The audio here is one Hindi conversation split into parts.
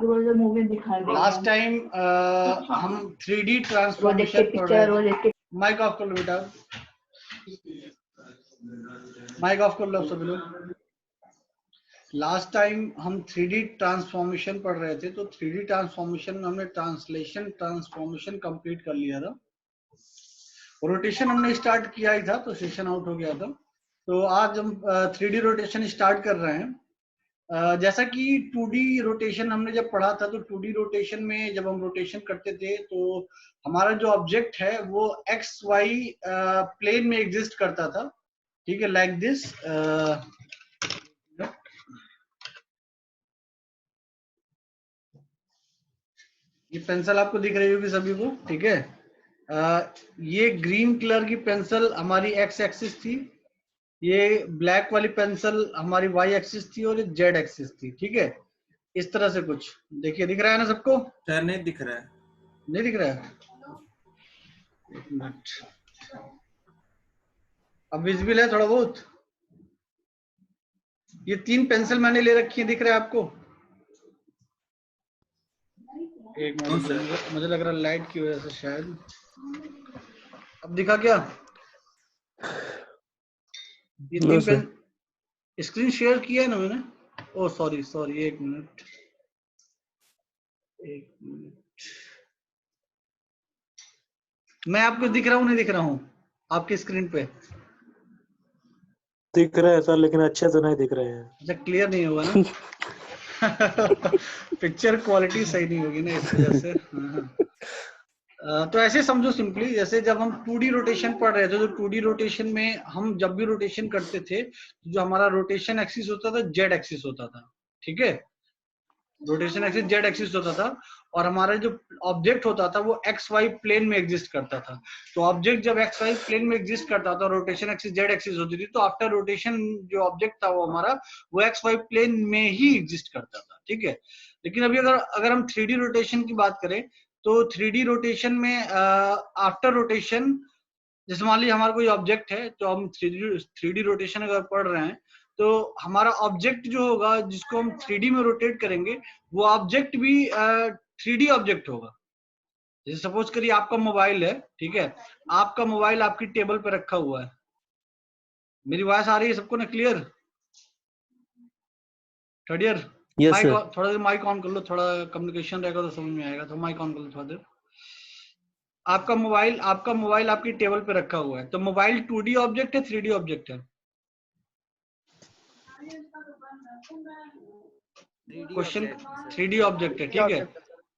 मूवी दिखा रहे हैं। लास्ट टाइम हम 3D ट्रांसफॉर्मेशन पढ़ रहे थे। माइक ऑफ कर लो बेटा, माइक ऑफ कर लो सभी लोग। लास्ट टाइम हम 3D ट्रांसफॉर्मेशन पढ़ रहे थे, तो 3D ट्रांसफॉर्मेशन में हमने ट्रांसलेशन ट्रांसफॉर्मेशन कंप्लीट कर लिया था। रोटेशन हमने स्टार्ट किया ही था, तो सेशन आउट हो गया था। तो आज हम 3D रोटेशन स्टार्ट कर रहे हैं। जैसा कि 2D रोटेशन हमने जब पढ़ा था, तो 2D रोटेशन में जब हम रोटेशन करते थे तो हमारा जो ऑब्जेक्ट है वो एक्स वाई प्लेन में एग्जिस्ट करता था, ठीक है, लाइक दिस। ये पेंसिल आपको दिख रही होगी सभी को, ठीक है। ये ग्रीन कलर की पेंसिल हमारी एक्स एक्सिस थी, ये ब्लैक वाली पेंसिल हमारी वाई एक्सिस थी और ये जेड एक्सिस थी, ठीक है। इस तरह से कुछ देखिए, दिख रहा है ना सबको? सर नहीं दिख रहा है। नहीं दिख रहा है? एक मिनट, अब विजिबल है थोड़ा बहुत? ये 3 पेंसिल मैंने ले रखी है, दिख रहा है आपको? एक मिनट, मुझे लग रहा है लाइट की वजह से शायद। अब दिखा क्या? ये 3 पेन स्क्रीन शेयर किया है ना मैंने? ओ सॉरी, एक मिनट। मैं आपको दिख रहा हूँ नहीं दिख रहा हूँ आपकी स्क्रीन पे? दिख रहा है सर, लेकिन अच्छे से नहीं दिख रहे हैं। अच्छा, क्लियर नहीं होगा ना? पिक्चर क्वालिटी सही नहीं होगी ना, इस वजह से। तो ऐसे समझो सिंपली, जैसे जब हम 2D रोटेशन पढ़ रहे थे, तो 2D रोटेशन में हम जब भी रोटेशन करते थे, जो हमारा रोटेशन एक्सिस होता था जेड एक्सिस होता था, ठीक है। रोटेशन एक्सिस जेड एक्सिस होता था, और हमारा जो ऑब्जेक्ट होता था वो एक्स वाई प्लेन में एग्जिस्ट करता था। तो ऑब्जेक्ट जब एक्स वाई प्लेन में एग्जिस्ट करता था, रोटेशन एक्सिस जेड एक्सिस होती थी, तो आफ्टर रोटेशन जो ऑब्जेक्ट था वो हमारा वो एक्स वाई प्लेन में ही एग्जिस्ट करता था, ठीक है। लेकिन अभी अगर हम 3D रोटेशन की बात करें, तो 3D रोटेशन में आफ्टर रोटेशन, जैसे मान लीजिए हमारा कोई ऑब्जेक्ट है, तो हम 3D रोटेशन अगर पढ़ रहे हैं, तो हमारा ऑब्जेक्ट जो होगा जिसको हम 3D में रोटेट करेंगे, वो ऑब्जेक्ट भी 3D ऑब्जेक्ट होगा। जैसे सपोज करिए आपका मोबाइल है, ठीक है, आपका मोबाइल आपकी टेबल पे रखा हुआ है। मेरी वॉइस आ रही है सबको ना क्लियर? थर्ड ईयर, थोड़ा देर माइक ऑन कर लो, थोड़ा कम्युनिकेशन रहेगा तो समझ में आएगा। तो माइक ऑन कर लो थोड़ा देर। आपका मोबाइल आपकी टेबल पे रखा हुआ है, तो मोबाइल 2D ऑब्जेक्ट है 3D ऑब्जेक्ट है? क्वेश्चन 3D ऑब्जेक्ट है, ठीक है,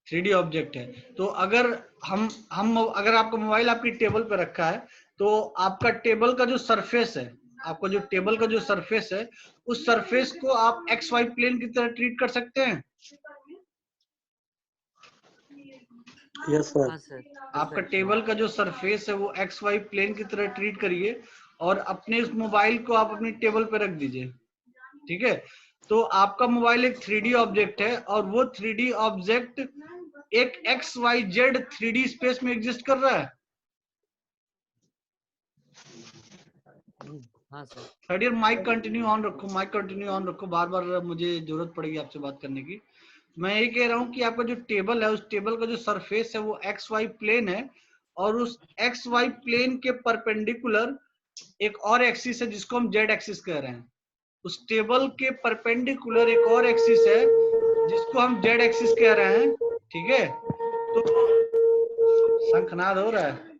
3D ऑब्जेक्ट है। तो अगर अगर आपका मोबाइल आपकी टेबल पे रखा है, तो आपका टेबल का जो सरफेस है, आपका जो टेबल का जो सरफेस है, उस सरफेस को आप एक्स वाई प्लेन की तरह ट्रीट कर सकते हैं। Yes sir. आपका टेबल का जो सरफेस है वो एक्स वाई प्लेन की तरह ट्रीट करिए, और अपने इस मोबाइल को आप अपनी टेबल पे रख दीजिए, ठीक है। तो आपका मोबाइल एक 3D ऑब्जेक्ट है, और वो 3D ऑब्जेक्ट एक X Y Z 3D space में एग्जिस्ट कर रहा है। हाँ sir. Third year, mic continue on रखो, माइक कंटिन्यू ऑन रखो, बार बार मुझे जरूरत पड़ेगी आपसे बात करने की। मैं ये कह रहा हूँ कि आपका जो टेबल है, उस टेबल का जो सरफेस है वो एक्स वाई प्लेन है, और उस एक्स वाई प्लेन के परपेंडिकुलर एक और एक्सिस है जिसको हम जेड एक्सिस कह रहे हैं। उस टेबल के परपेंडिकुलर एक और एक्सिस है जिसको हम जेड एक्सिस कह रहे हैं, ठीक है। तो शंखनाद हो रहा है।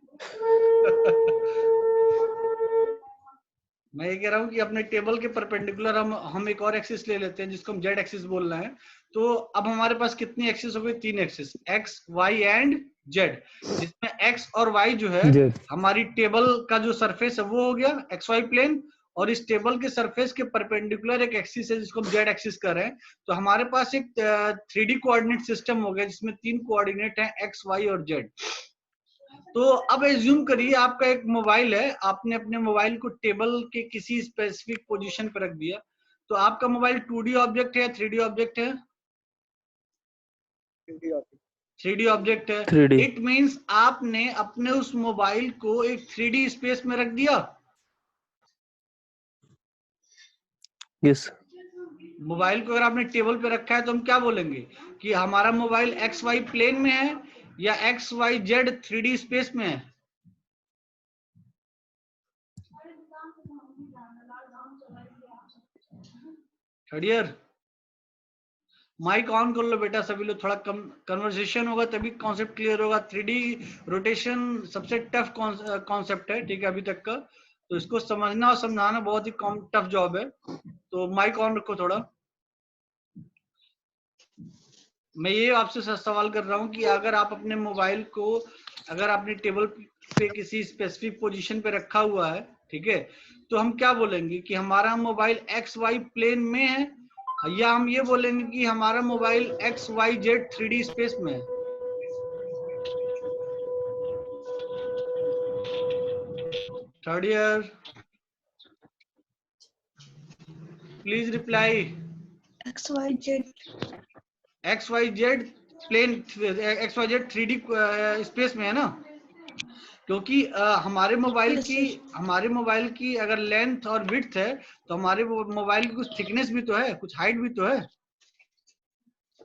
मैं ये कह रहा हूँ कि अपने टेबल के परपेंडिकुलर हम एक और एक्सिस ले लेते हैं जिसको हम जेड एक्सिस बोल रहे हैं। तो अब हमारे पास कितनी एक्सिस हो गई? 3 axis, X Y and Z, जिसमें एक्स और वाई जो है हमारी टेबल का जो सरफेस है वो हो गया एक्स वाई प्लेन, और इस टेबल के सरफेस के परपेंडिकुलर एक एक्सिस है जिसको हम जेड एक्सिस कर रहे हैं। तो हमारे पास एक 3D कोऑर्डिनेट सिस्टम हो गया जिसमें 3 कोऑर्डिनेट है एक्स वाई और जेड। तो अब एज्यूम करिए आपका एक मोबाइल है, आपने अपने मोबाइल को टेबल के किसी स्पेसिफिक पोजीशन पर रख दिया। तो आपका मोबाइल 2D ऑब्जेक्ट है 3D ऑब्जेक्ट है? 3D ऑब्जेक्ट है। 3D। इट मींस आपने अपने उस मोबाइल को एक 3D स्पेस में रख दिया। यस। मोबाइल को अगर आपने टेबल पे रखा है तो हम क्या बोलेंगे कि हमारा मोबाइल एक्स वाई प्लेन में है या x Y Z 3D space में है? थर्ड ईयर, माइक ऑन कर लो बेटा सभी लोग, थोड़ा कम कन्वर्सेशन होगा तभी कॉन्सेप्ट क्लियर होगा। 3D रोटेशन सबसे टफ कॉन्सेप्ट है, ठीक है, अभी तक का, तो इसको समझना और समझाना बहुत ही टफ जॉब है। तो माइक ऑन रखो थोड़ा। मैं ये आपसे सवाल कर रहा हूँ कि अगर आप अपने मोबाइल को अगर आपने टेबल पे किसी स्पेसिफिक पोजीशन पे रखा हुआ है, ठीक है, तो हम क्या बोलेंगे कि हमारा मोबाइल एक्स वाई प्लेन में है, या हम ये बोलेंगे कि हमारा mobile X Y Z 3D space में है? Third year, please reply. X Y Z plane, X Y Z 3D space में है ना, क्योंकि हमारे मोबाइल की अगर लेंथ और विड्थ है तो हमारे मोबाइल की कुछ थिकनेस भी तो है, कुछ हाइट भी तो है,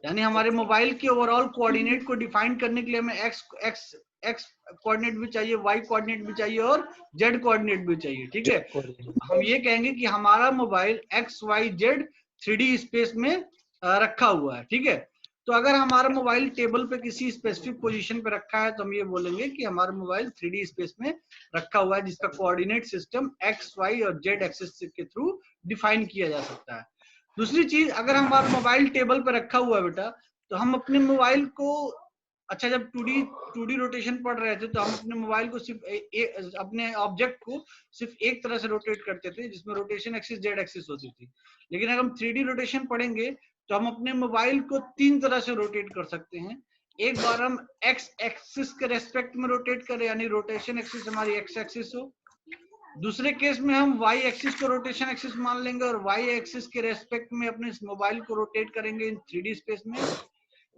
यानी हमारे मोबाइल के ओवरऑल कोऑर्डिनेट को डिफाइन करने के लिए हमें एक्स कोऑर्डिनेट भी चाहिए, वाई कोऑर्डिनेट भी चाहिए और जेड कोऑर्डिनेट भी चाहिए, ठीक है। तो हम ये कहेंगे कि हमारा mobile X Y Z 3D space में रखा हुआ है, ठीक है। तो अगर हमारा मोबाइल टेबल पे किसी स्पेसिफिक पोजीशन पे रखा है तो हम ये बोलेंगे कि हमारा मोबाइल 3D स्पेस में रखा हुआ है, जिसका कोऑर्डिनेट सिस्टम एक्स वाई और जेड एक्सिस के थ्रू डिफाइन किया जा सकता है। दूसरी चीज, अगर हमारा मोबाइल टेबल पे रखा हुआ है बेटा, तो हम अपने मोबाइल को, अच्छा जब 2D रोटेशन पढ़ रहे थे तो हम अपने मोबाइल को सिर्फ अपने ऑब्जेक्ट को सिर्फ एक तरह से रोटेट करते थे, जिसमें रोटेशन एक्सिस जेड एक्सिस होती थी। लेकिन अगर हम 3D रोटेशन पढ़ेंगे तो हम अपने मोबाइल को 3 तरह से रोटेट कर सकते हैं। एक बार हम एक्स एक्सिस के रेस्पेक्ट में रोटेट करें, यानी रोटेशन एक्सिस हमारी एक्स एक्सिस हो। दूसरे केस में हम वाई एक्सिस को रोटेशन एक्सिस मान लेंगे और वाई एक्सिस के रेस्पेक्ट में अपने मोबाइल को रोटेट करेंगे इन 3D स्पेस में।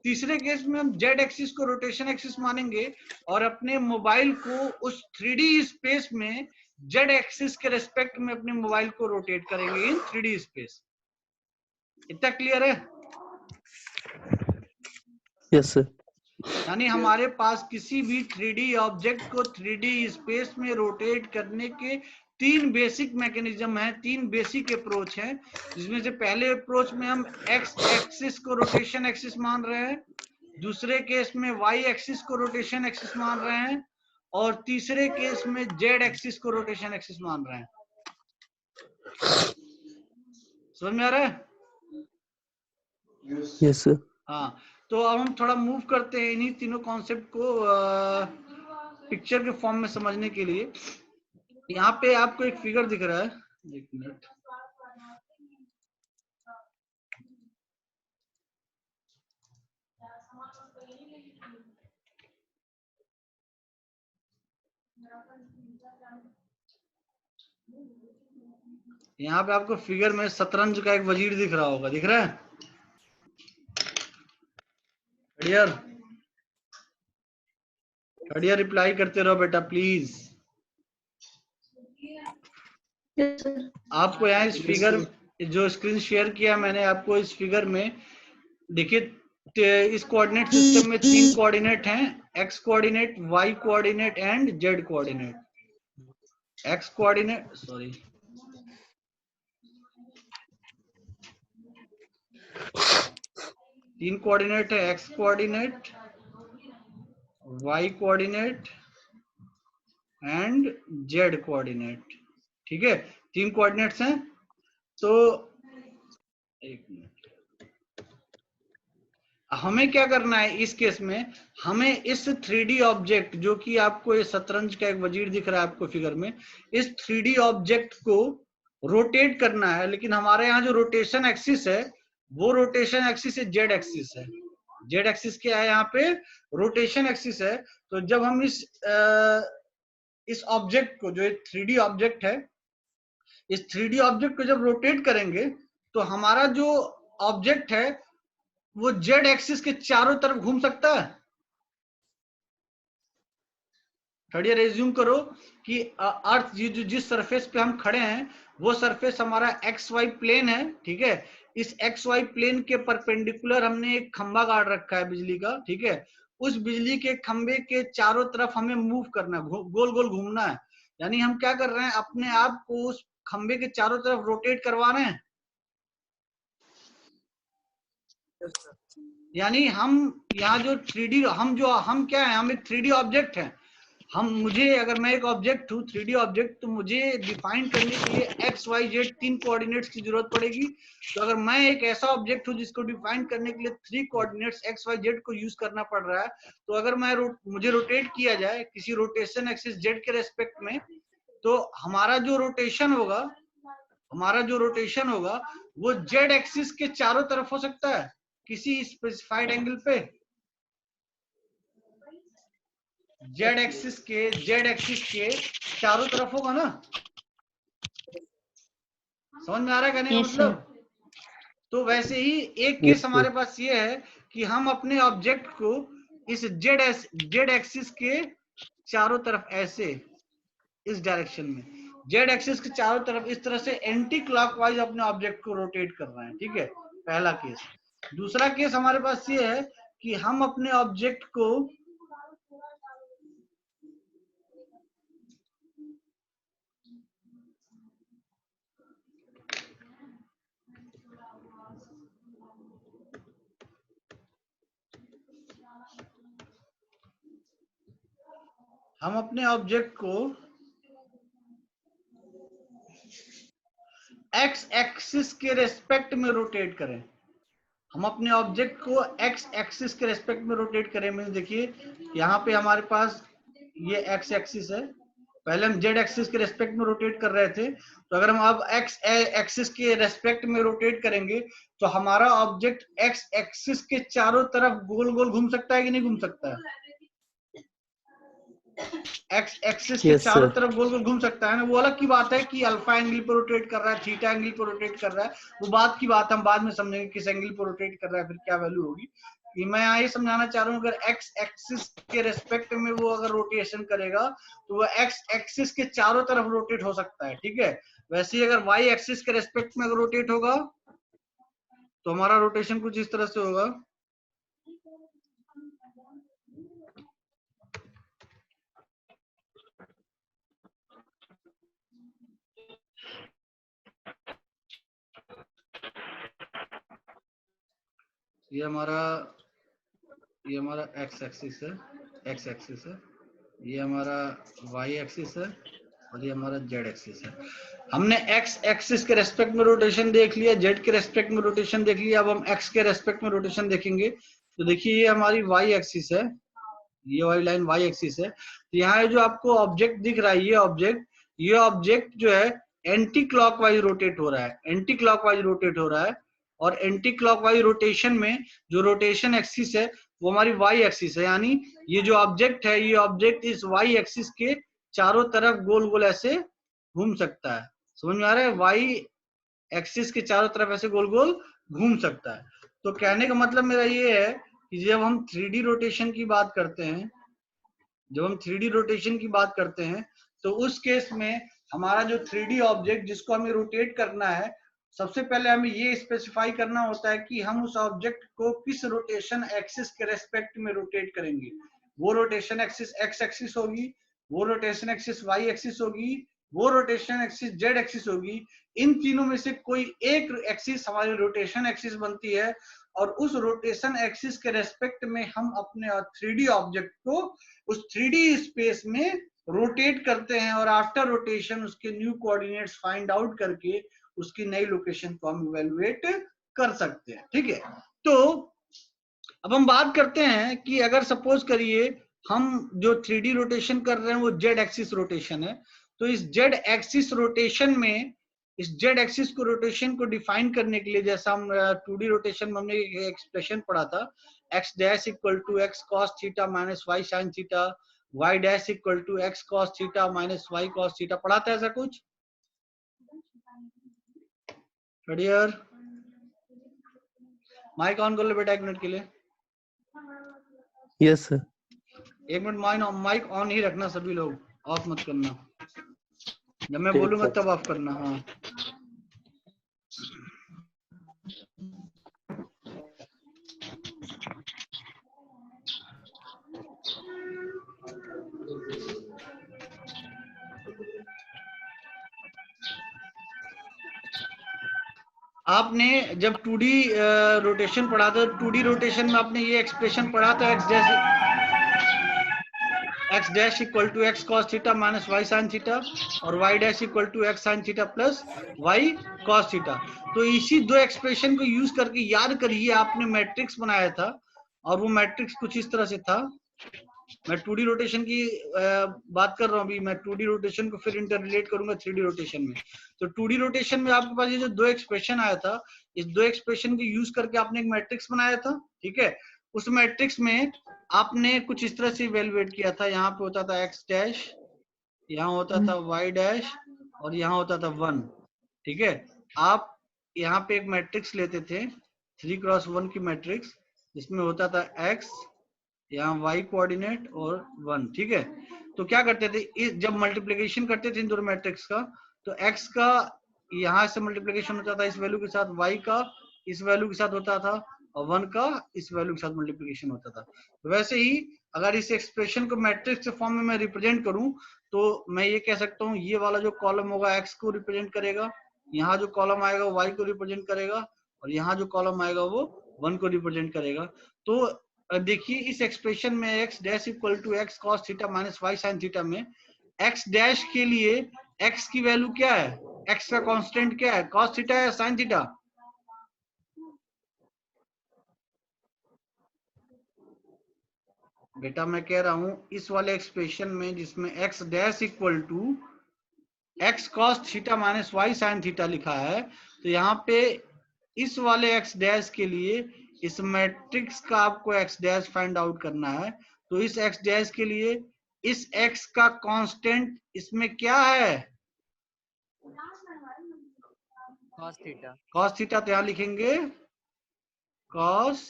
तीसरे केस में हम जेड एक्सिस को रोटेशन एक्सिस मानेंगे और अपने मोबाइल को उस 3D स्पेस में जेड एक्सिस के रेस्पेक्ट में अपने मोबाइल को रोटेट करेंगे इन 3D स्पेस। इतना क्लियर है? Yes sir. यानी हमारे पास किसी भी 3D ऑब्जेक्ट को 3D स्पेस में रोटेट करने के 3 बेसिक मैकेनिज्म हैं, 3 बेसिक अप्रोच हैं, जिसमें से पहले अप्रोच में हम एक्स एक्सिस को रोटेशन एक्सिस मान रहे हैं, दूसरे केस में वाई एक्सिस को रोटेशन एक्सिस मान रहे हैं और तीसरे केस में जेड एक्सिस को रोटेशन एक्सिस मान रहे हैं। समझ में आ रहा है? Yes sir. हाँ, तो अब हम थोड़ा मूव करते हैं इन्हीं तीनों कॉन्सेप्ट को पिक्चर के फॉर्म में समझने के लिए। यहाँ पे आपको एक फिगर दिख रहा है, एक मिनट, यहाँ पे आपको फिगर में शतरंज का एक वजीर दिख रहा होगा, दिख रहा है? बढ़िया रिप्लाई करते रहो बेटा प्लीज। आपको यहाँ इस फिगर, जो स्क्रीन शेयर किया मैंने आपको, इस फिगर में देखिए इस कोऑर्डिनेट सिस्टम में 3 कोऑर्डिनेट हैं, X coordinate, Y coordinate and Z coordinate. X coordinate, sorry, तीन कोऑर्डिनेट है, X coordinate, Y coordinate and Z coordinate, ठीक है, 3 कोऑर्डिनेट्स हैं। तो एक मिनट, हमें क्या करना है इस केस में, हमें इस 3D ऑब्जेक्ट, जो कि आपको ये शतरंज का एक वजीर दिख रहा है आपको फिगर में, इस 3D ऑब्जेक्ट को रोटेट करना है, लेकिन हमारे यहाँ जो रोटेशन एक्सिस है वो रोटेशन एक्सिस है जेड एक्सिस है। जेड एक्सिस क्या है यहाँ पे? रोटेशन एक्सिस है। तो जब हम इस ऑब्जेक्ट को, जो 3D ऑब्जेक्ट है, इस 3D ऑब्जेक्ट को जब रोटेट करेंगे तो हमारा जो ऑब्जेक्ट है वो जेड एक्सिस के चारों तरफ घूम सकता है। थोड़ी रेज्यूम करो कि अर्थ जिस सरफेस पे हम खड़े हैं वो सरफेस हमारा एक्स वाई प्लेन है, ठीक है। इस एक्स वाई प्लेन के परपेंडिकुलर हमने एक खंबा गाड़ रखा है बिजली का, ठीक है। उस बिजली के खंबे के चारों तरफ हमें मूव करना है, गोल गोल घूमना है। यानी हम क्या कर रहे हैं, अपने आप को उस खंबे के चारों तरफ रोटेट करवा रहे हैं। यानी हम यहाँ जो 3D हम क्या है, हम एक 3D ऑब्जेक्ट है। अगर मैं एक ऑब्जेक्ट हूँ 3D ऑब्जेक्ट, तो मुझे डिफाइन करने के लिए एक्स वाई जेड 3 कोऑर्डिनेट्स की जरूरत पड़ेगी। तो अगर मैं एक ऐसा ऑब्जेक्ट हूँ जिसको डिफाइन करने के लिए 3 कोऑर्डिनेट्स एक्स वाई जेड को यूज करना पड़ रहा है, तो अगर मुझे रोटेट किया जाए किसी रोटेशन एक्सिस जेड के रेस्पेक्ट में, तो हमारा जो रोटेशन होगा वो जेड एक्सिस के चारों तरफ हो सकता है किसी स्पेसिफाइड एंगल पे। जेड एक्सिस के चारों तरफ होगा ना, समझ में आ रहा है कहने का मतलब? तो वैसे ही एक केस हमारे पास ये है कि हम अपने ऑब्जेक्ट को इस जेड एक्सिस के चारों तरफ ऐसे, इस डायरेक्शन में जेड एक्सिस के चारों तरफ इस तरह से एंटी क्लॉकवाइज अपने ऑब्जेक्ट को रोटेट कर रहे हैं, ठीक है, पहला केस। दूसरा केस हमारे पास ये है कि हम अपने ऑब्जेक्ट को एक्स एक्सिस के रेस्पेक्ट में रोटेट करें। हम अपने ऑब्जेक्ट को एक्स एक्सिस के रेस्पेक्ट में रोटेट करें। मीन देखिए यहाँ पे हमारे पास ये एक्स एक्सिस है, पहले हम जेड एक्सिस के रेस्पेक्ट में रोटेट कर रहे थे, तो अगर हम अब एक्स एक्सिस के रेस्पेक्ट में रोटेट करेंगे तो हमारा ऑब्जेक्ट एक्स एक्सिस के चारों तरफ गोल गोल घूम सकता है कि नहीं घूम सकता है? एक्स एक्सिस के चारों तरफ गोल गोल घूम सकता है ना। वो अलग की बात है कि अल्फा एंगल पर रोटेट कर रहा है, थीटा एंगल पर रोटेट कर रहा है, वो बात की बात हम बाद में समझेंगे किस एंगल पर रोटेट कर रहा है, फिर क्या वैल्यू होगी। मैं यहाँ ये समझाना चाह रहा हूँ, अगर एक्स एक्सिस के रेस्पेक्ट में वो अगर रोटेशन करेगा तो वो एक्स एक्सिस के चारों तरफ रोटेट हो सकता है, ठीक है। वैसे ही अगर वाई एक्सिस के रेस्पेक्ट में अगर रोटेट होगा तो हमारा रोटेशन कुछ इस तरह से होगा। ये हमारा एक्स एक्सिस है, ये हमारा वाई एक्सिस है और ये हमारा जेड एक्सिस है। हमने एक्स एक्सिस के रेस्पेक्ट में रोटेशन देख लिया, जेड के रेस्पेक्ट में रोटेशन देख लिया, अब हम एक्स के रेस्पेक्ट में रोटेशन देखेंगे। तो देखिए ये हमारी वाई एक्सिस है, ये वाली लाइन वाई एक्सिस है। तो यहाँ जो आपको ऑब्जेक्ट दिख रहा है, ये ऑब्जेक्ट जो है एंटी क्लॉकवाइज रोटेट हो रहा है, और एंटी क्लॉकवाइज रोटेशन में जो रोटेशन एक्सिस है वो हमारी वाई एक्सिस है। यानी ये जो ऑब्जेक्ट है, ये ऑब्जेक्ट इस वाई एक्सिस के चारों तरफ गोल गोल ऐसे घूम सकता है। समझ में आ रहा है? वाई एक्सिस के चारों तरफ ऐसे गोल गोल घूम सकता है। तो कहने का मतलब मेरा ये है कि जब हम 3D रोटेशन की बात करते हैं, तो उस केस में हमारा जो 3D ऑब्जेक्ट जिसको हमें रोटेट करना है, सबसे पहले हमें ये स्पेसिफाई करना होता है कि हम उस ऑब्जेक्ट को किस रोटेशन एक्सिस के रेस्पेक्ट में रोटेट करेंगे। वो रोटेशन एक्सिस एक्स एक्सिस होगी, वो रोटेशन एक्सिस वाई एक्सिस होगी, वो रोटेशन एक्सिस जेड एक्सिस होगी। इन तीनों में से कोई एक एक्सिस हमारी रोटेशन एक्सिस बनती है, और उस रोटेशन एक्सिस के रेस्पेक्ट में हम अपने 3D ऑब्जेक्ट को उस 3D स्पेस में रोटेट करते हैं, और आफ्टर रोटेशन उसके न्यू कोऑर्डिनेट्स फाइंड आउट करके उसकी नई लोकेशन को हम इवेलुएट कर सकते हैं, ठीक है। तो अब हम बात करते हैं कि अगर सपोज करिए हम जो 3D रोटेशन कर रहे हैं वो जेड एक्सिस रोटेशन है, तो इस जेड एक्सिस रोटेशन में इस जेड एक्सिस को रोटेशन को डिफाइन करने के लिए, जैसा हम 2D रोटेशन में हमने एक एक्सप्रेशन पढ़ा था, x dash equal to x cos theta minus y sin theta, y dash equal to x cos theta minus y cos theta, पढ़ा था ऐसा कुछ? क्लियर? माइक ऑन कर लो बेटा 1 मिनट के लिए। Yes sir. 1 minute mic on ही रखना, सभी लोग ऑफ मत करना, जब मैं ठीक बोलूंगा सर। तब ऑफ करना। हाँ आपने जब 2D रोटेशन पढ़ा था, 2D रोटेशन में आपने ये एक्सप्रेशन पढ़ा था, x dash equal to x cos theta minus y sin theta और y dash equal to x sin theta plus y cos theta. तो इसी दो एक्सप्रेशन को यूज करके याद करिए आपने मैट्रिक्स बनाया था, और वो मैट्रिक्स कुछ इस तरह से था। मैं 2D रोटेशन की बात कर रहा हूँ अभी, मैं 2D रोटेशन को फिर इंटर रिलेट करूंगा 3D रोटेशन में। तो 2D रोटेशन में आपके पास ये जो दो एक्सप्रेशन आया था, इस दो एक्सप्रेशन को यूज करके आपने एक मैट्रिक्स बनाया था, ठीक है। उस मैट्रिक्स में आपने कुछ इस तरह से इवेलुएट किया था, यहाँ पे होता था x डैश, यहाँ होता था y डैश और यहाँ होता था 1, ठीक है। आप यहाँ पे एक मैट्रिक्स लेते थे 3x1 की मैट्रिक्स, जिसमें होता था x, यहाँ y कोऑर्डिनेट और 1, ठीक है। तो क्या करते थे, इस जब मल्टीप्लिकेशन करते थे इन दोनों मैट्रिक्स का, तो x का यहाँ से मल्टीप्लिकेशन होता था इस वैल्यू के साथ, y का इस वैल्यू के साथ होता था और 1 का इस वैल्यू के साथ मल्टीप्लिकेशन होता था। वैसे ही अगर इस एक्सप्रेशन को मैट्रिक्स के फॉर्म में मैं रिप्रेजेंट करूं, तो मैं ये कह सकता हूँ ये वाला जो कॉलम होगा x को रिप्रेजेंट करेगा, यहाँ जो कॉलम आएगा y को रिप्रेजेंट करेगा और यहाँ जो कॉलम आएगा वो 1 को रिप्रेजेंट करेगा। तो देखिए इस एक्सप्रेशन में x dash equal to x cos theta minus y sin theta में x डैश के लिए x की वैल्यू क्या है, x का कांस्टेंट क्या है, cos थीटा या sin थीटा? बेटा मैं कह रहा हूं इस वाले एक्सप्रेशन में जिसमें x dash equal to x cos theta minus y sin theta लिखा है, तो यहाँ पे इस वाले x डैश के लिए इस मैट्रिक्स का आपको x डैश फाइंड आउट करना है। तो इस x डैश के लिए इस x का कांस्टेंट इसमें क्या है, cos थीटा। cos थीटा, तो यहाँ लिखेंगे cos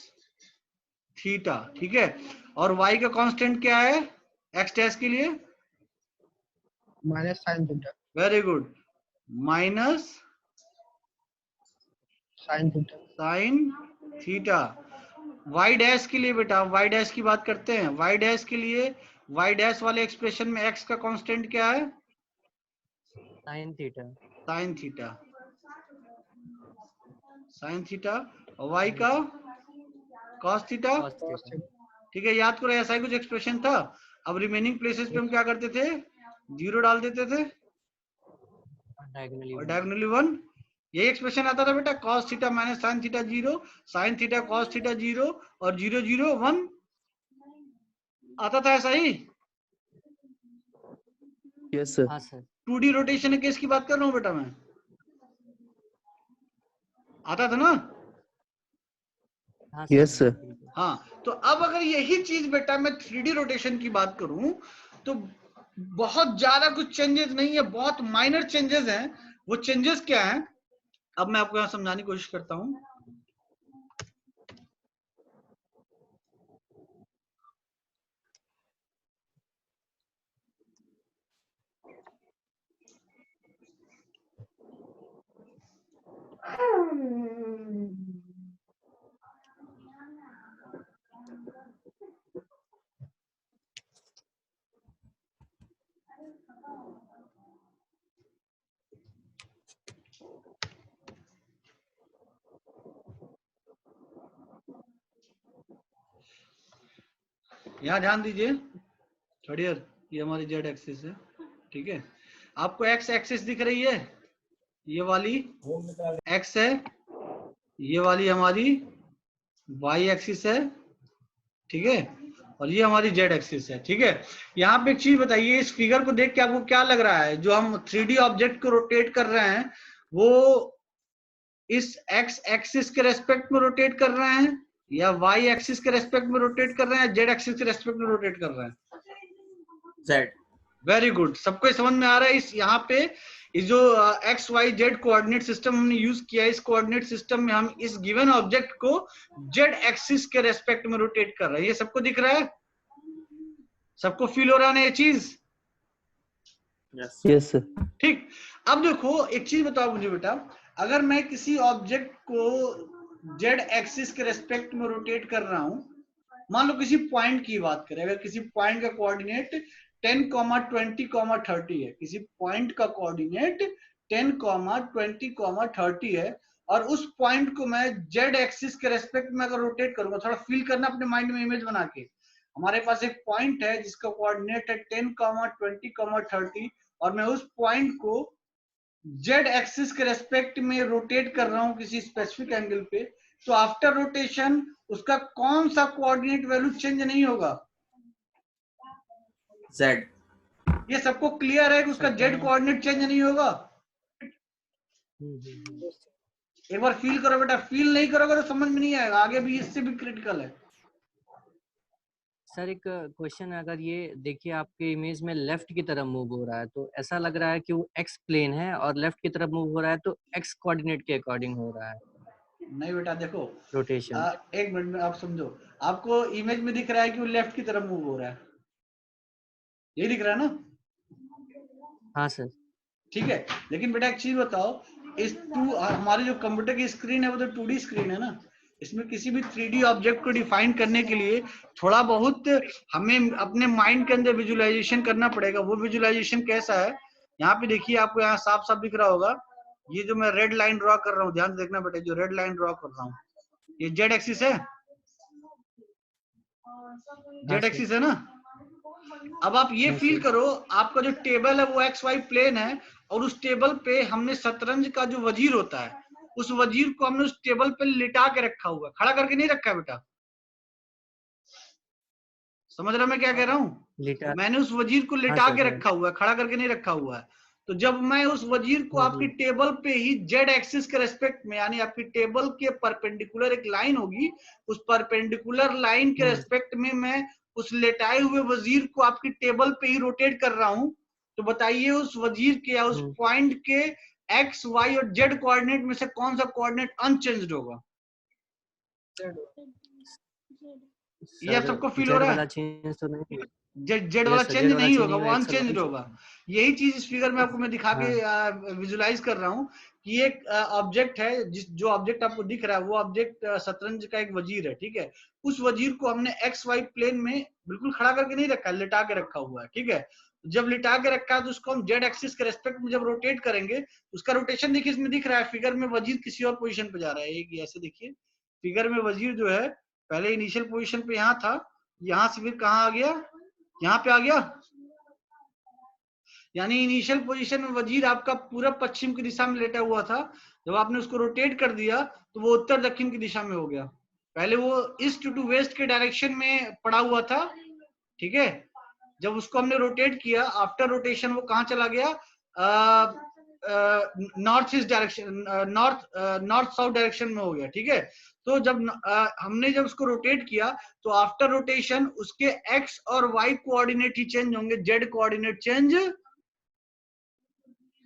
थीटा, ठीक है। और y का कांस्टेंट क्या है x डैश के लिए, minus sine theta. Very good, minus sine theta. Sine theta. y dash के लिए बेटा, y डैश की बात करते हैं, y डैश के लिए y डैश वाले एक्सप्रेशन में x का कांस्टेंट क्या है, sin theta. Sine theta, sign theta, और y का cos थीटा, cos थीटा। ठीक है। याद करो ऐसा ही कुछ एक्सप्रेशन था। अब रिमेनिंग प्लेसेस पे हम क्या करते थे, जीरो डाल देते थे और डायगोनली 1। यही एक्सप्रेशन आता था बेटा, cos theta minus sine theta 0, sine theta cos theta 0 और 0 0 1 आता था, ऐसा ही। Yes sir. हाँ सर। 2D रोटेशन केस की बात कर रहा हूँ बेटा मैं, आता था ना? हाँ यस सर। बिल्कुल। हाँ, तो अब अगर यही चीज बेटा मैं 3D रोटेशन की बात करूं, तो बहुत ज्यादा कुछ चेंजेस नहीं है, बहुत माइनर चेंजेस हैं। वो चेंजेस क्या हैं, अब मैं आपको यहाँ समझाने की कोशिश करता हूँ। यहाँ ध्यान दीजिए, थोड़ी देर, ये हमारी जेड एक्सिस है, ठीक है। आपको एक्स एक्सिस दिख रही है, ये वाली एक्स है, ये वाली हमारी वाई एक्सिस है, ठीक है, और ये हमारी जेड एक्सिस है, ठीक है। यहाँ पे एक चीज बताइए, इस फिगर को देख के आपको क्या लग रहा है, जो हम 3D ऑब्जेक्ट को रोटेट कर रहे हैं वो इस एक्स एक्सिस के रेस्पेक्ट में रोटेट कर रहे हैं या वाई एक्सिस के रेस्पेक्ट में रोटेट कर रहे हैं, जेड एक्सिस के रेस्पेक्ट में रोटेट कर रहे हैं? जेड। वेरी गुड, सबको समझ में आ रहा है। इस यहाँ पे इस जो X Y Z coordinate system हमने यूज किया है, इस कोऑर्डिनेट सिस्टम में हम इस गिवन ऑब्जेक्ट को जेड एक्सिस के रेस्पेक्ट में रोटेट कर रहे हैं। ये सबको दिख रहा है, सबको फील हो रहा है ना ये चीज? Yes sir. ठीक। अब देखो एक चीज बताओ मुझे बेटा, अगर मैं किसी ऑब्जेक्ट को जेड एक्सिस के रेस्पेक्ट में रोटेट कर रहा हूं, मान लो किसी पॉइंट की बात करें, अगर किसी पॉइंट का कोऑर्डिनेट 10, 20, 30 है, किसी पॉइंट का कोऑर्डिनेट 10, 20, 30 है, और उस पॉइंट को मैं जेड एक्सिस के रेस्पेक्ट में अगर रोटेट करूंगा, थोड़ा फील करना अपने माइंड में इमेज बना के, हमारे पास एक पॉइंट है जिसका कोऑर्डिनेट है 10, 20, 30 और मैं उस पॉइंट को जेड एक्सिस के रेस्पेक्ट में रोटेट कर रहा हूं किसी स्पेसिफिक एंगल पे, तो आफ्टर रोटेशन उसका कौन सा कोऑर्डिनेट वैल्यू चेंज नहीं होगा? जेड। ये सबको क्लियर है कि उसका जेड कोऑर्डिनेट चेंज नहीं होगा? एक बार फील करो बेटा, फील नहीं करोगे तो समझ में नहीं आएगा, आगे भी इससे भी क्रिटिकल है। सर एक क्वेश्चन है, अगर ये देखिए आपके इमेज में लेफ्ट की तरफ मूव हो रहा है तो ऐसा लग रहा है कि वो एक्स प्लेन है, और लेफ्ट की तरफ मूव हो रहा है तो एक्स कोऑर्डिनेट के अकॉर्डिंग हो रहा है नहीं बेटा देखो, रोटेशन। एक मिनट में आप समझो, आपको इमेज में दिख रहा है कि वो लेफ्ट की तरफ मूव हो रहा है, यही दिख रहा है ना? हाँ सर। ठीक है, लेकिन बेटा एक चीज बताओ, इस हमारी जो कंप्यूटर की स्क्रीन है वो तो 2D स्क्रीन है ना, इसमें किसी भी 3D ऑब्जेक्ट को डिफाइन करने के लिए थोड़ा बहुत हमें अपने माइंड के अंदर विजुअलाइजेशन करना पड़ेगा। वो विजुअलाइजेशन कैसा है, यहाँ पे देखिए, आपको यहाँ साफ साफ दिख रहा होगा, ये जो मैं रेड लाइन ड्रॉ कर रहा हूँ, ध्यान से देखना बेटा, जो रेड लाइन ड्रॉ कर रहा हूँ ये जेड एक्सिस है, जेड एक्सिस है ना? अब आप ये फील करो, आपका जो टेबल है वो एक्स वाई प्लेन है, और उस टेबल पे हमने शतरंज का जो वजीर होता है, उस वजीर को हमने उस टेबल पे लिटा के रखा हुआ है, खड़ा करके नहीं रखा है बेटा। समझ रहा मैं क्या कह रहा हूँ? मैंने उस वजीर को लिटा के रखा हुआ है, खड़ा करके नहीं रखा हुआ है। तो जब मैं उस वजीर को आपकी टेबल पे ही जेड एक्सिस के रेस्पेक्ट में, यानी आपकी टेबल के परपेंडिकुलर एक लाइन होगी, उस परपेंडिकुलर लाइन के रेस्पेक्ट में मैं उस लेटाए हुए वजीर को आपकी टेबल पे ही रोटेट कर रहा हूं, तो बताइए उस वजीर के या उस पॉइंट के एक्स, वाई और जेड कोऑर्डिनेट में से कौन सा कोऑर्डिनेट अनचेंज्ड होगा? ये सबको फील हो रहा है? चेंज तो नहीं, जेड वाला चेंज नहीं होगा, वो अनचेंज्ड होगा। यही चीज इस फिगर में आपको मैं दिखा के विजुलाइज कर रहा हूँ कि एक ऑब्जेक्ट है, जो ऑब्जेक्ट आपको दिख रहा है वो ऑब्जेक्ट शतरंज का एक वजीर है, ठीक है? उस वजीर को हमने एक्स वाई प्लेन में बिल्कुल खड़ा करके नहीं रखा है, लिटा के रखा हुआ है, ठीक है? जब लिटा के रखा है तो उसको हम जेड एक्सिस के रेस्पेक्ट में जब रोटेट करेंगे, उसका रोटेशन देखिए इसमें दिख रहा है, फिगर में वजीर किसी और पोजीशन पे जा रहा है। एक ऐसे देखिए, फिगर में वजीर जो है पहले इनिशियल पोजीशन पे यहाँ था, यहाँ से फिर कहाँ आ गया, यहाँ पे आ गया, यानी इनिशियल पोजीशन में वजीर आपका पूरब पश्चिम की दिशा में लेटा हुआ था, जब आपने उसको रोटेट कर दिया तो वो उत्तर दक्षिण की दिशा में हो गया। पहले वो ईस्ट टू वेस्ट के डायरेक्शन में पड़ा हुआ था, ठीक है? जब उसको हमने रोटेट किया, आफ्टर रोटेशन वो कहाँ चला गया, north east direction, north south direction में हो गया, ठीक है? तो जब हमने जब उसको रोटेट किया तो आफ्टर रोटेशन उसके एक्स और वाई कोऑर्डिनेट ही चेंज होंगे, Z coordinate change,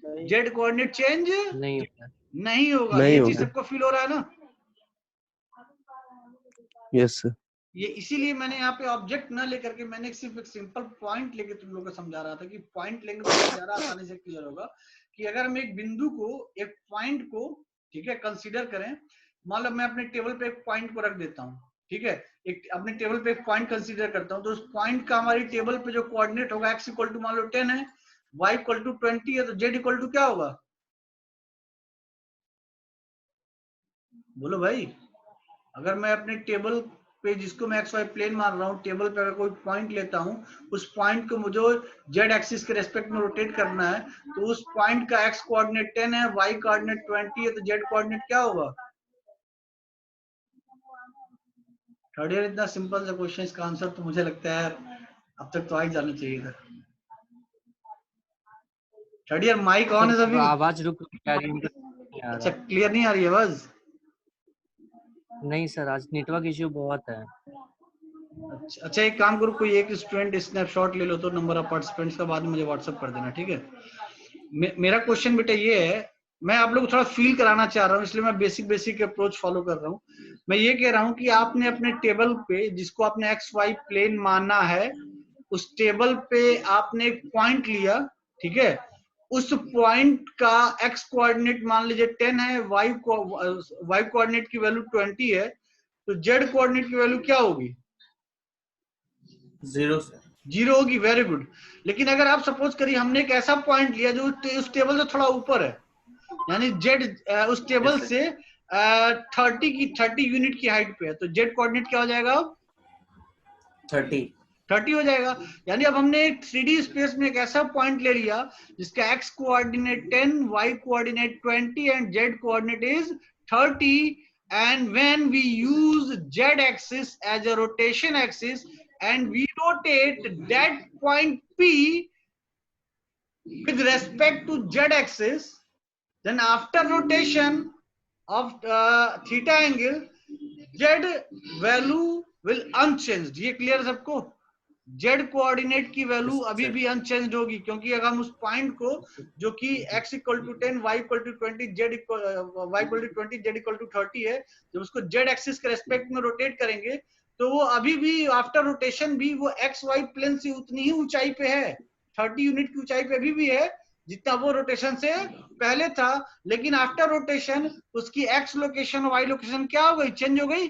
Z coordinate change नहीं होगा। ये चीज सबको फील हो रहा है ना? Yes sir. ये इसीलिए मैंने यहाँ पे ऑब्जेक्ट ना लेकर के मैंने सिर्फ एक सिंपल पॉइंट लेके तुम लोगों को समझा रहा था कि पॉइंट लेंगे तो ज्यादा आसानी से क्लियर होगा कि अगर हम एक बिंदु को, एक पॉइंट को, ठीक है, कंसीडर करें, मान लो मैं अपने टेबल पे एक पॉइंट को रख देता हूँ, ठीक है, एक अपने टेबल पे एक पॉइंट कंसीडर करता हूँ, तो उस पॉइंट का हमारी टेबल पे जो कोऑर्डिनेट होगा x इक्वल टू मान लो 10 है, y इक्वल टू 20 है, तो z इक्वल टू क्या होगा? बोलो भाई। अगर मैं अपने टेबल पे, जिसको मैं एक्स वाई प्लेन मान रहा हूँ, टेबल पे अगर कोई पॉइंट लेता हूँ, उस पॉइंट को मुझे जेड एक्सिस के रेस्पेक्ट में रोटेट करना है, तो उस पॉइंट का एक्स कोऑर्डिनेट 10 है, वाई कोऑर्डिनेट 20 है, तो जेड कोऑर्डिनेट क्या होगा? थर्ड ईयर, इतना सिंपल सा क्वेश्चन, इसका आंसर तो मुझे लगता है अब तक तो आ ही जाना चाहिए था। थर्ड ईयर माइक ऑन है सभी? आवाज रुक आ रही है। अच्छा, क्लियर नहीं आ रही है आवाज? नहीं सर, आज नेटवर्क इश्यू बहुत है। अच्छा, एक काम करो, कोई एक स्टूडेंट स्नैपशॉट ले लो तो नंबर ऑफ पार्टिसिपेंट्स का, बाद में मुझे व्हाट्सएप कर देना, ठीक है? मेरा क्वेश्चन बेटा ये है, मैं आप लोग को थोड़ा फील कराना चाह रहा हूँ, इसलिए मैं बेसिक अप्रोच फॉलो कर रहा हूँ। मैं ये कह रहा हूँ कि आपने अपने टेबल पे, जिसको आपने एक्स वाई प्लेन मानना है, उस टेबल पे आपने एक पॉइंट लिया, ठीक है? उस पॉइंट का एक्स कोऑर्डिनेट मान लीजिए 10 है, वाई कोऑर्डिनेट की वैल्यू 20 है, तो जेड कोऑर्डिनेट की वैल्यू क्या होगी? 0 होगी। Very good. लेकिन अगर आप सपोज करिए हमने एक ऐसा पॉइंट लिया जो उस टेबल से थोड़ा ऊपर है, यानी जेड उस टेबल से 30 यूनिट की हाइट पे है, तो जेड कोऑर्डिनेट क्या हो जाएगा? 30 हो जाएगा। यानी अब हमने एक 3D स्पेस में एक ऐसा पॉइंट ले लिया जिसका x coordinate 10, y coordinate 20 and z coordinate is 30, and when we use z axis as a rotation axis and we rotate that point P with respect to z axis, then after rotation of theta angle z value will unchanged। ये क्लियर सबको? जेड कोऑर्डिनेट की वैल्यू अभी भी अनचेंज्ड होगी, क्योंकि अगर हम उस पॉइंट को जो कि x equal to 10, y equal to 20, z equal y equal to 20, z equal to 30 है, जब उसको z एक्सिस के रेस्पेक्ट में रोटेट करेंगे तो वो अभी भी आफ्टर रोटेशन भी वो एक्स वाई प्लेन से उतनी ही ऊंचाई पे है, 30 यूनिट की ऊंचाई पे अभी भी है जितना वो रोटेशन से पहले था। लेकिन आफ्टर रोटेशन उसकी एक्स लोकेशन वाई लोकेशन क्या हो गई? चेंज हो गई।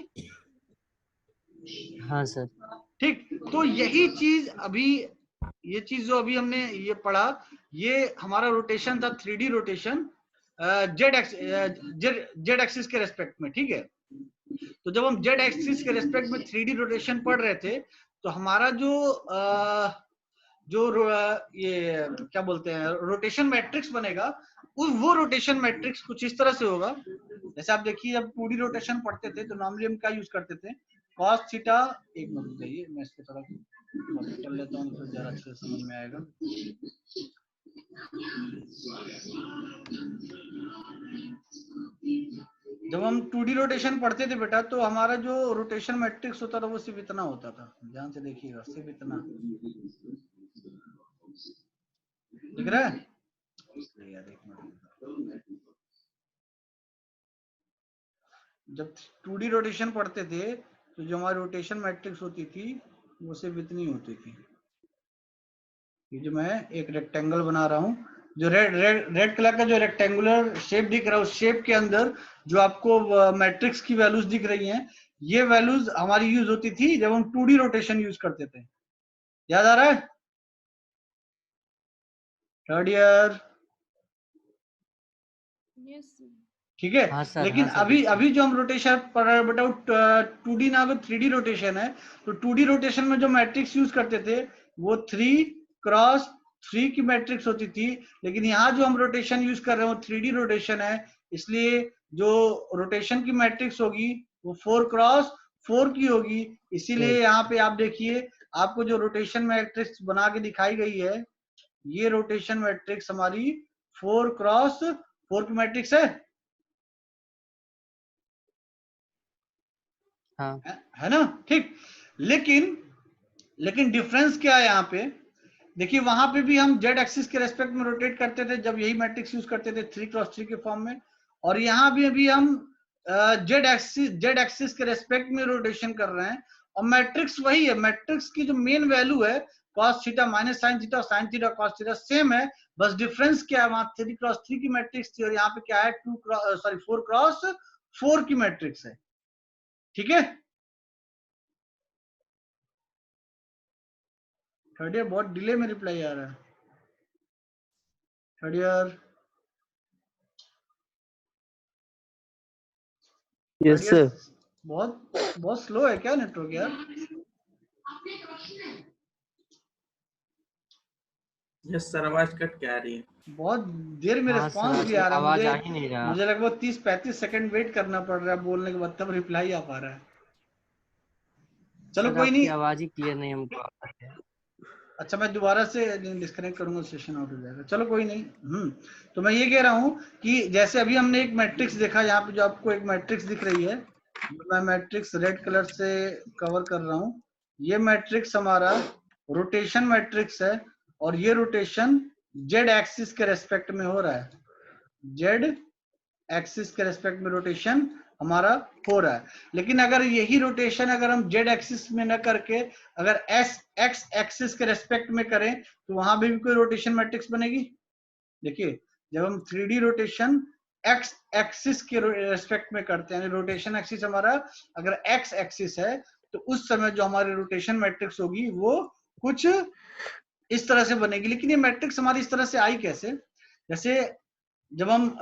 हाँ सर। ठीक, तो यही चीज अभी, ये चीज जो अभी हमने ये पढ़ा, ये हमारा रोटेशन था 3D रोटेशन जेड एक्सिस के रेस्पेक्ट में। ठीक है, तो जब हम जेड एक्सिस के रेस्पेक्ट में 3D रोटेशन पढ़ रहे थे तो हमारा ये क्या बोलते हैं रोटेशन मैट्रिक्स बनेगा, वो रोटेशन मैट्रिक्स कुछ इस तरह से होगा। जैसे आप देखिए जब 2D रोटेशन पढ़ते थे तो नॉर्मली हम क्या यूज करते थे? कॉस थीटा, एक मिनट बताइए मैं इसके थोड़ा कर लेता हूँ तो जरा अच्छे से समझ में आएगा। जब हम 2D रोटेशन पढ़ते थे बेटा तो हमारा जो रोटेशन मैट्रिक्स होता था वो सिर्फ इतना होता था, ध्यान से देखिएगा, सिर्फ इतना दिख रहा है यार। एक मिनट, जब 2D रोटेशन पढ़ते थे तो जो हमारी रोटेशन मैट्रिक्स होती थी वो सिर्फ इतनी होती थी। ये जो मैं एक रेक्टेंगल बना रहा हूँ, जो रेड कलर का जो रेक्टेंगुलर शेप दिख रहा है, उस शेप के अंदर जो आपको मैट्रिक्स की वैल्यूज दिख रही हैं, ये वैल्यूज हमारी यूज होती थी जब हम 2D रोटेशन यूज करते थे। याद आ रहा है? थर्ड ईयर, ठीक है। हाँ सर, लेकिन हाँ सर, अभी जो हम रोटेशन पढ़ रहे हैं बेटा 2D ना 3D रोटेशन है, तो 2D रोटेशन में जो मैट्रिक्स यूज करते थे वो 3x3 की मैट्रिक्स होती थी। लेकिन यहाँ जो हम रोटेशन यूज कर रहे हैं वो 3D रोटेशन है, इसलिए जो रोटेशन की मैट्रिक्स होगी वो 4x4 की होगी। इसीलिए यहाँ पे आप देखिए आपको जो रोटेशन मैट्रिक्स बना के दिखाई गई है, ये रोटेशन मैट्रिक्स हमारी 4x4 की मैट्रिक्स है। हाँ। है ना? ठीक, लेकिन डिफरेंस क्या है यहाँ पे? देखिए वहां पे भी हम जेड एक्सिस के रेस्पेक्ट में रोटेट करते थे जब यही मैट्रिक्स यूज करते थे 3x3 के फॉर्म में, और यहाँ भी अभी हम जेड एक्सिस के रेस्पेक्ट में रोटेशन कर रहे हैं और मैट्रिक्स वही है। मैट्रिक्स की जो मेन वैल्यू है cos theta minus sine theta, sign theta cos theta same है, बस डिफरेंस क्या है, वहां 3x3 की मैट्रिक्स थी और यहाँ पे क्या है 4x4 की मैट्रिक्स है। ठीक है, थर्ड ईयर बहुत डिले में रिप्लाई आ रहा है। Third year, yes sir. बहुत स्लो है क्या नेटवर्क यार? यस सर, आवाज कट के आ रही है। बहुत देर में हाँ रिस्पांस सर, भी आ रहा है, आवाज आ ही नहीं रहा। मुझे लगभग 30-35 सेकंड वेट करना पड़ रहा है बोलने के बाद तब रिप्लाई आ पा रहा है। चलो सर, कोई आपकी नहीं, आवाज ही क्लियर नहीं हमको आ रही है। अच्छा मैं दोबारा से डिस्कनेक्ट करूंगा, सेशन आउट हो जाएगा। चलो कोई नहीं। तो मैं ये कह रहा हूँ कि जैसे अभी हमने एक मैट्रिक्स देखा, यहाँ पे जो आपको एक मैट्रिक्स दिख रही है, मैं मैट्रिक्स रेड कलर से कवर कर रहा हूँ। ये मैट्रिक्स हमारा रोटेशन मैट्रिक्स है और ये रोटेशन जेड एक्सिस के रेस्पेक्ट में हो रहा है। जेड एक्सिस के रेस्पेक्ट में रोटेशन हमारा हो रहा है। लेकिन अगर यही रोटेशन अगर हम जेड एक्सिस में न करके अगर एक्स एक्सिस के रेस्पेक्ट में करें तो वहां भी कोई रोटेशन मैट्रिक्स बनेगी। देखिए जब हम 3D रोटेशन एक्स एक्सिस के रेस्पेक्ट में करते हैं, रोटेशन एक्सिस हमारा अगर एक्स एक्सिस है, तो उस समय जो हमारी रोटेशन मैट्रिक्स होगी वो कुछ इस तरह से बनेगी। लेकिन ये मैट्रिक्स हमारी इस तरह से आई कैसे? जैसे जब हम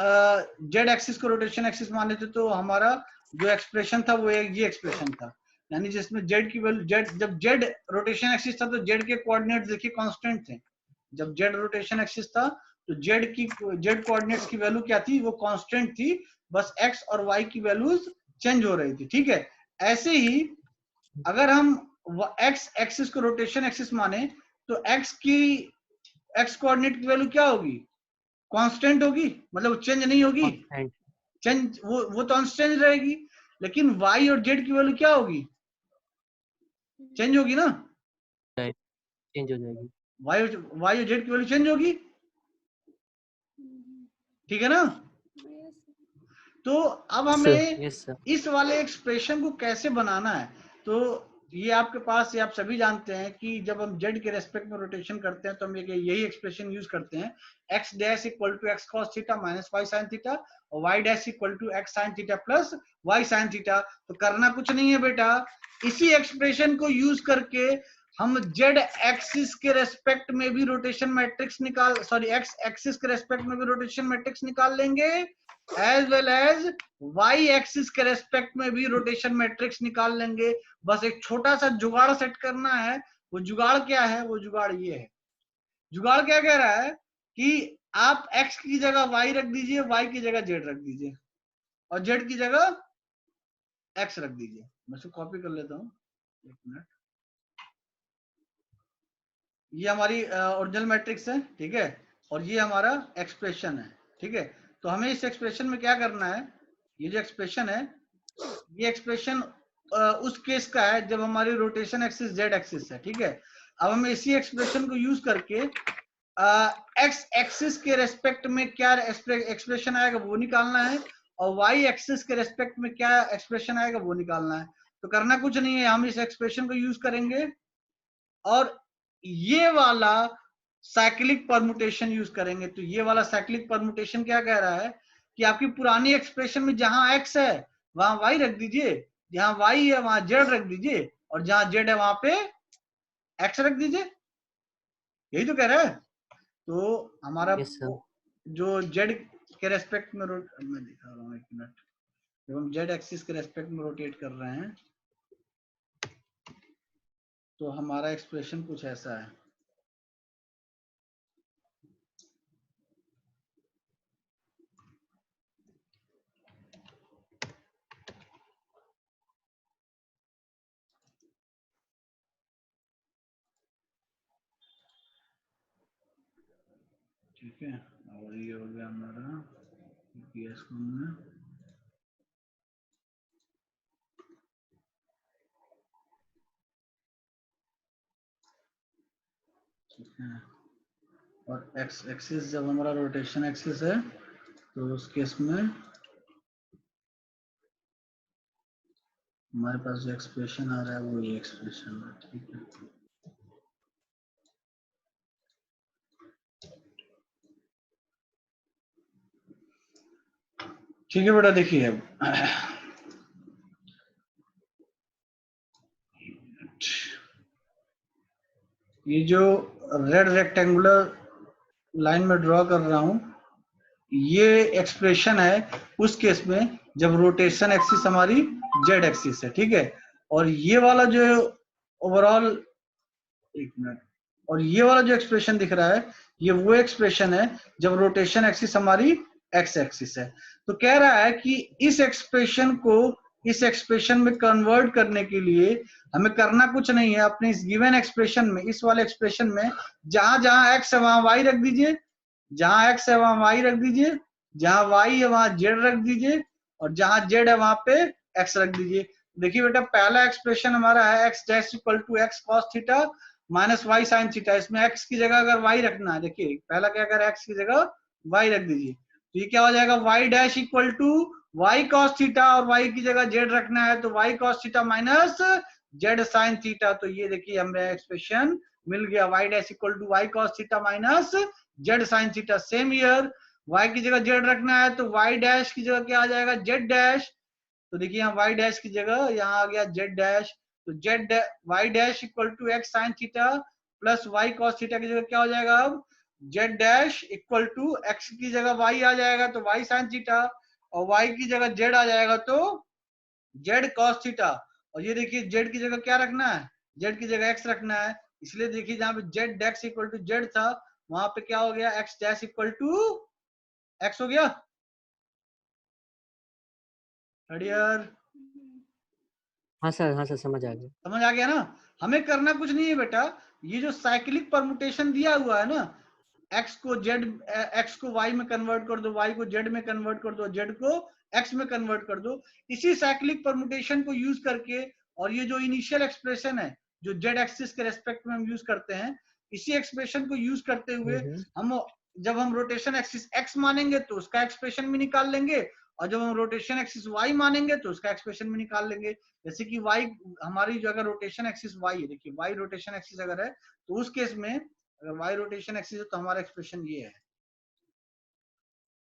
जेड एक्सिस को रोटेशन एक्सिस माने थे तो हमारा जो एक्सप्रेशन था वो ये एक्सप्रेशन था, यानी जिसमें जेड की वैल्यू जब जेड रोटेशन एक्सिस था तो जेड के कोऑर्डिनेट्स देखिए कांस्टेंट थे। जब जेड रोटेशन एक्सिस था तो जेड कोऑर्डिनेट्स की वैल्यू क्या थी, वो कांस्टेंट थी, बस एक्स और वाई की वैल्यूज चेंज हो रही थी। ठीक है, ऐसे ही अगर हम एक्स एक्सिस को रोटेशन एक्सिस माने तो एक्स कोऑर्डिनेट की वैल्यू क्या होगी, कांस्टेंट होगी, मतलब चेंज नहीं होगी, Constant, चेंज वो तो अनचेंज रहेगी। लेकिन वाई और जेड की वैल्यू क्या होगी, चेंज होगी ना, change हो जाएगी। वाई और जेड की वैल्यू चेंज होगी, ठीक है ना। तो अब हमें Yes sir. इस वाले एक्सप्रेशन को कैसे बनाना है, तो ये आपके पास, ये आप सभी जानते हैं कि जब हम जेड के रेस्पेक्ट में रोटेशन करते हैं तो हम यही एक्सप्रेशन यूज करते हैं, X dash equal to X cos theta minus Y sine theta और Y dash equal to X sine theta plus Y sine theta. तो करना कुछ नहीं है बेटा, इसी एक्सप्रेशन को यूज करके हम जेड एक्सिस के रेस्पेक्ट में भी रोटेशन मैट्रिक्स एक्स एक्सिस के रेस्पेक्ट में भी रोटेशन मैट्रिक्स निकाल लेंगे, as well as Y axis के रेस्पेक्ट में भी रोटेशन मैट्रिक्स निकाल लेंगे। बस एक छोटा सा जुगाड़ सेट करना है। वो जुगाड़ क्या है, वो जुगाड़ ये है, जुगाड़ क्या कह रहा है कि आप x की जगह y रख दीजिए, y की जगह z रख दीजिए और z की जगह x रख दीजिए। मैं इसको कॉपी कर लेता हूं, एक मिनट। ये हमारी ओरिजिनल मैट्रिक्स है, ठीक है, और ये हमारा एक्सप्रेशन है, ठीक है। तो हमें इस एक्सप्रेशन में क्या करना है, ये जो एक्सप्रेशन है, ये एक्सप्रेशन उस केस का है जब हमारी रोटेशन एक्सिस जेड एक्सिस है, ठीक है। अब हमें इसी एक्सप्रेशन को यूज करके एक्स एक्सिस के रेस्पेक्ट में क्या एक्सप्रेशन आएगा वो निकालना है और वाई एक्सिस के रेस्पेक्ट में क्या एक्सप्रेशन आएगा वो निकालना है। तो करना कुछ नहीं है, हम इस एक्सप्रेशन को यूज करेंगे और ये वाला साइक्लिक परमुटेशन यूज करेंगे। तो ये वाला साइक्लिक परमुटेशन क्या कह रहा है कि आपकी पुरानी एक्सप्रेशन में जहां एक्स है वहां वाई रख दीजिए, जहां वाई है वहां जेड रख दीजिए और जहां जेड है वहां पे एक्स रख दीजिए, यही तो कह रहा है। तो हमारा Yes sir. जो जेड के रेस्पेक्ट में मैं दिखा रहा हूँ, एक मिनट। जब हम जेड एक्सिस के रेस्पेक्ट में रोटेट कर रहे हैं तो हमारा एक्सप्रेशन कुछ ऐसा है, ठीक है। और ये हो गया हमारा पीएस में, ठीक है। और एक्स एक्सिस जब हमारा रोटेशन एक्सिस है तो उस केस में हमारे पास जो एक्सप्रेशन आ रहा है वो ये एक्सप्रेशन है, ठीक है। ठीक है बेटा, देखिए ये जो रेड रेक्टेंगुलर लाइन में ड्रॉ कर रहा हूं, ये एक्सप्रेशन है उस केस में जब रोटेशन एक्सिस हमारी जेड एक्सिस है, ठीक है। और ये वाला जो ओवरऑल, एक मिनट, और ये वाला जो एक्सप्रेशन दिख रहा है ये वो एक्सप्रेशन है जब रोटेशन एक्सिस हमारी एक्स एक्सिस है। तो कह रहा है कि इस एक्सप्रेशन को इस एक्सप्रेशन में कन्वर्ट करने के लिए हमें करना कुछ नहीं है। अपने इस गिवन एक्सप्रेशन में, इस वाले एक्सप्रेशन में जहां जहां एक्स है वहां वाई रख दीजिए, जहां एक्स है वहां वाई रख दीजिए, जहां वाई है वहां जेड रख दीजिए और जहां जेड है वहां पे एक्स रख दीजिए। देखिए बेटा, पहला एक्सप्रेशन हमारा है X dash equal to X cos theta minus Y sine theta. इसमें एक्स की जगह अगर वाई रखना है, देखिए पहला क्या कर एक्स की जगह वाई रख दीजिए, तो ये क्या हो जाएगा, Y dash equal to Y cos theta और वाई की जगह जेड रखना है तो Y cos theta minus Z sine theta. तो ये देखिए हमें एक्सप्रेशन मिल गया, Y dash equal to Y cos theta minus Z sine theta. Same here y की जगह z रखना है तो y डैश की जगह क्या आ जाएगा, z डैश। तो देखिए यहाँ y डैश की जगह यहाँ आ गया z डैश, तो y dash equal to x sine theta plus y cos theta की जगह क्या हो जाएगा, अब Z dash equal to X की जगह वाई आ जाएगा तो वाई साइन थीटा, और वाई की जगह जेड आ जाएगा तो जेड कॉस थीटा। और ये देखिए जेड की जगह क्या रखना है, जेड की जगह एक्स रखना है, इसलिए देखिए जहां पे Z dash equal to Z था वहां पे क्या हो गया, X dash equal to X हो गया। हडियर हाँ सर समझ आ गया। समझ आ गया ना। हमें करना कुछ नहीं है बेटा, ये जो साइक्लिक परमुटेशन दिया हुआ है ना, एक्स को जेड, एक्स को वाई में कन्वर्ट कर दो, वाई को जेड में कन्वर्ट कर दो, जेड को एक्स में कन्वर्ट कर दो, इसी साइक्लिक परमुटेशन को यूज करके, और ये जो इनिशियल एक्सप्रेशन है जो जेड एक्सिस के रेस्पेक्ट में हम यूज करते हैं, इसी एक्सप्रेशन को यूज करते हुए हम जब हम रोटेशन एक्सिस एक्स मानेंगे तो उसका एक्सप्रेशन भी निकाल लेंगे, और जब हम रोटेशन एक्सिस वाई मानेंगे तो उसका एक्सप्रेशन भी निकाल लेंगे। जैसे कि वाई हमारी जो अगर रोटेशन एक्सिस वाई है, देखिए वाई रोटेशन एक्सिस अगर है तो उस केस में अगर वाई रोटेशन एक्सिस है तो हमारा एक्सप्रेशन ये है।